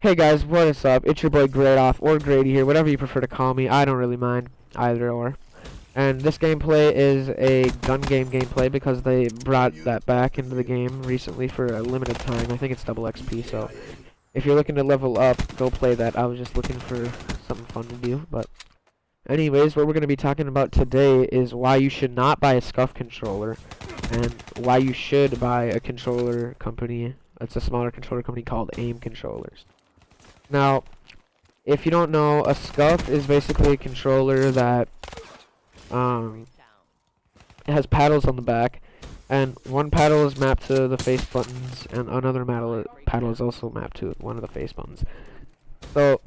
Hey guys, what is up? It's your boy Gradoff, or Grady here, whatever you prefer to call me. I don't really mind, either or. And this gameplay is a gun game gameplay because they brought that back into the game recently for a limited time. I think it's double XP, so if you're looking to level up, go play that. I was just looking for something fun to do. But anyways, what we're going to be talking about today is why you should not buy a SCUF controller, and why you should buy a controller company. It's a smaller controller company called AiM controllers. Now, if you don't know, a SCUF is basically a controller that it has paddles on the back, and one paddle is mapped to the face buttons, and another paddle is also mapped to one of the face buttons. So,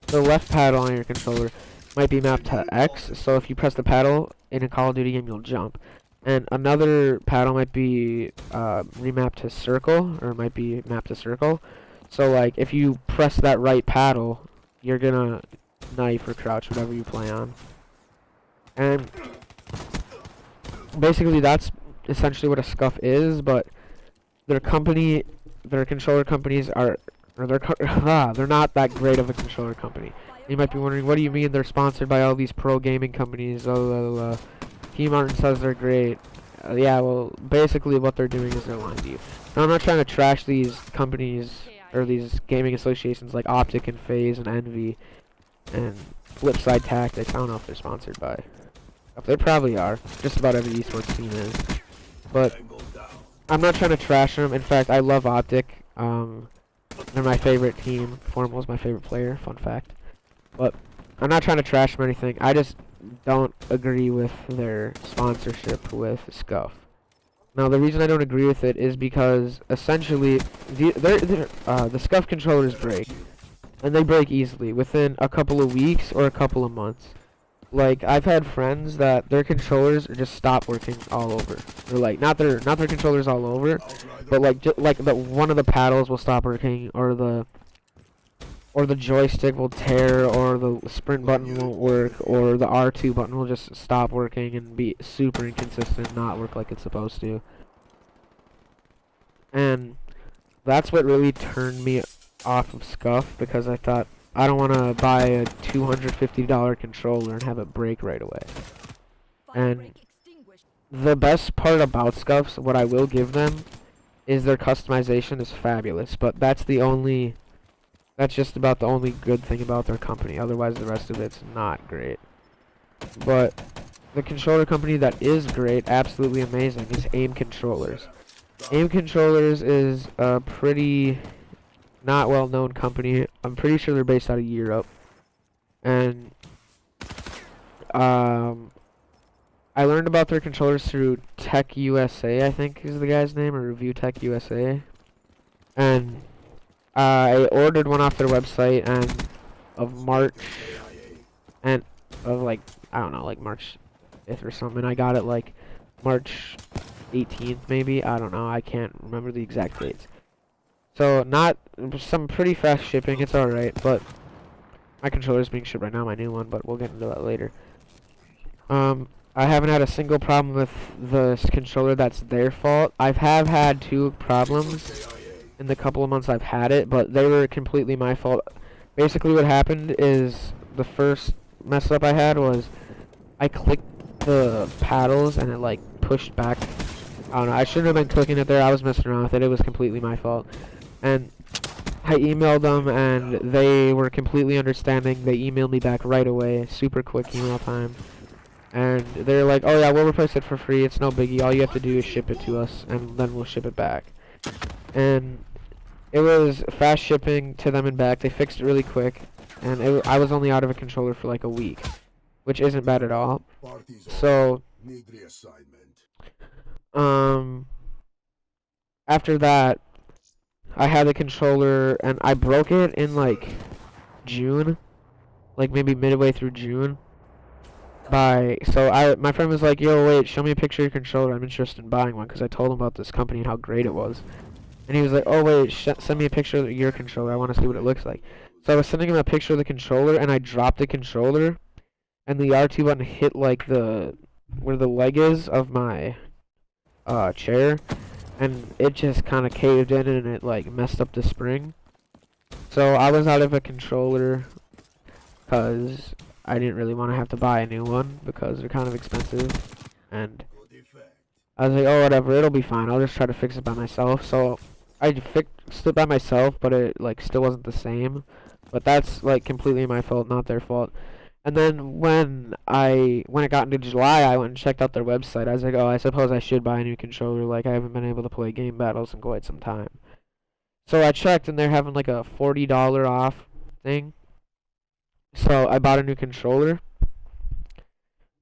the left paddle on your controller might be mapped to X, so if you press the paddle in a Call of Duty game, you'll jump. And another paddle might be remapped to circle, or might be mapped to circle. So, like, if you press that right paddle, you're gonna knife or crouch, whatever you play on. And basically, that's essentially what a SCUF is, but their controller companies are, they're not that great of a controller company. You might be wondering, what do you mean they're sponsored by all these pro gaming companies? T Martin says they're great. Yeah, well, basically what they're doing is they're lying to you. Now, I'm not trying to trash these companies or these gaming associations like Optic and FaZe and Envy and Flipside Tactics. I don't know if they're sponsored by. They probably are. Just about every esports team is. But I'm not trying to trash them. In fact, I love Optic. They're my favorite team. Formal's my favorite player. Fun fact. But I'm not trying to trash them or anything. I just don't agree with their sponsorship with SCUF. Now, the reason I don't agree with it is because essentially the SCUF controllers break, and they break easily within a couple of weeks or a couple of months. Like, I've had friends that their controllers just stop working all over. Or like not their controllers all over, but like one of the paddles will stop working, or the joystick will tear, or the sprint button won't work, or the R2 button will just stop working and be super inconsistent, not work like it's supposed to. And that's what really turned me off of SCUF, because I thought, I don't want to buy a $250 controller and have it break right away. And the best part about SCUFs, what I will give them, is their customization is fabulous, but that's just about the only good thing about their company. Otherwise, the rest of it's not great. But the controller company that is great, absolutely amazing, is AiM Controllers. AiM Controllers is a pretty not well-known company. I'm pretty sure they're based out of Europe. And I learned about their controllers through Tech USA, I think is the guy's name, or Review Tech USA. And I ordered one off their website, and of March, and of like, I don't know, like March 5th or something. I got it like March 18th maybe. I don't know. I can't remember the exact dates. So not some pretty fast shipping. It's alright, but my controller is being shipped right now, my new one, but we'll get into that later. I haven't had a single problem with the controller that's their fault. I have had 2 problems in the couple of months I've had it, but they were completely my fault. Basically what happened is, the first mess up I had was I clicked the paddles and it like pushed back. I don't know, I shouldn't have been clicking it there. I was messing around with it. It was completely my fault. And I emailed them and they were completely understanding. They emailed me back right away, super quick email time. And they're like, oh yeah, we'll replace it for free. It's no biggie. All you have to do is ship it to us and then we'll ship it back. And it was fast shipping to them and back. They fixed it really quick, and I was only out of a controller for like a week, which isn't bad at all. So, after that, I had the controller, and I broke it in like June, like maybe midway through June. My friend was like, yo, wait, show me a picture of your controller. I'm interested in buying one, because I told him about this company and how great it was. And he was like, oh wait, send me a picture of your controller. I want to see what it looks like. So I was sending him a picture of the controller, and I dropped the controller, and the R2 button hit like where the leg is of my chair, and it just kind of caved in and it like messed up the spring. So I was out of a controller because I didn't really want to have to buy a new one because they're kind of expensive. And I was like, oh, whatever, it'll be fine. I'll just try to fix it by myself. So I fixed it by myself, but it like still wasn't the same. But that's like completely my fault, not their fault. And then when it got into July, I went and checked out their website. I was like, oh, I suppose I should buy a new controller. Like I haven't been able to play game battles in quite some time. So I checked, and they're having like a $40 off thing. So I bought a new controller.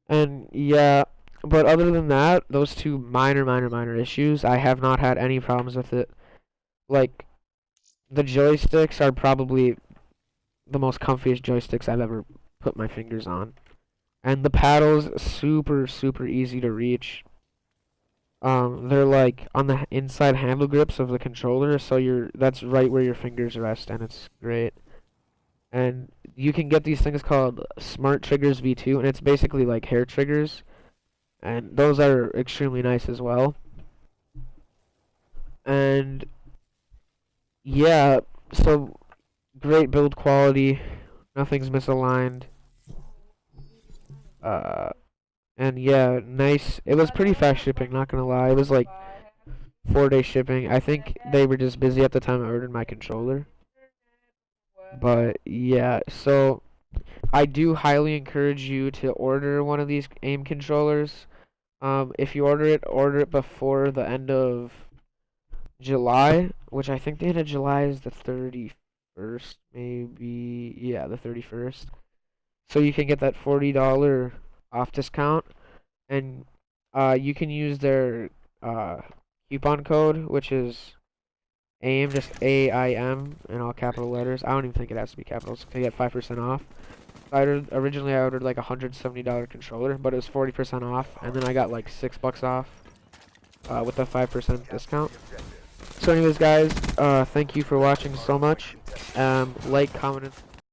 And yeah, but other than that, those two minor issues, I have not had any problems with it. Like, the joysticks are probably the most comfiest joysticks I've ever put my fingers on. And the paddles, super easy to reach. They're like on the inside handle grips of the controller, so that's right where your fingers rest, and it's great. And you can get these things called Smart Triggers V2, and it's basically like hair triggers, and those are extremely nice as well. And yeah, so great build quality, nothing's misaligned. And yeah, nice. It was pretty fast shipping, not gonna lie. It was like 4-day shipping. I think they were just busy at the time I ordered my controller. But yeah, so I do highly encourage you to order one of these AiM controllers. If you order it before the end of July, which I think the end of July is the 31st, maybe. Yeah, the 31st. So you can get that $40 off discount, and you can use their coupon code, which is AIM, just AIM in all capital letters. I don't even think it has to be capitals to get 5% off. Originally I ordered like a $170 controller, but it was 40% off, and then I got like $6 off with the 5% discount. So anyways, guys, thank you for watching so much. Like, comment, and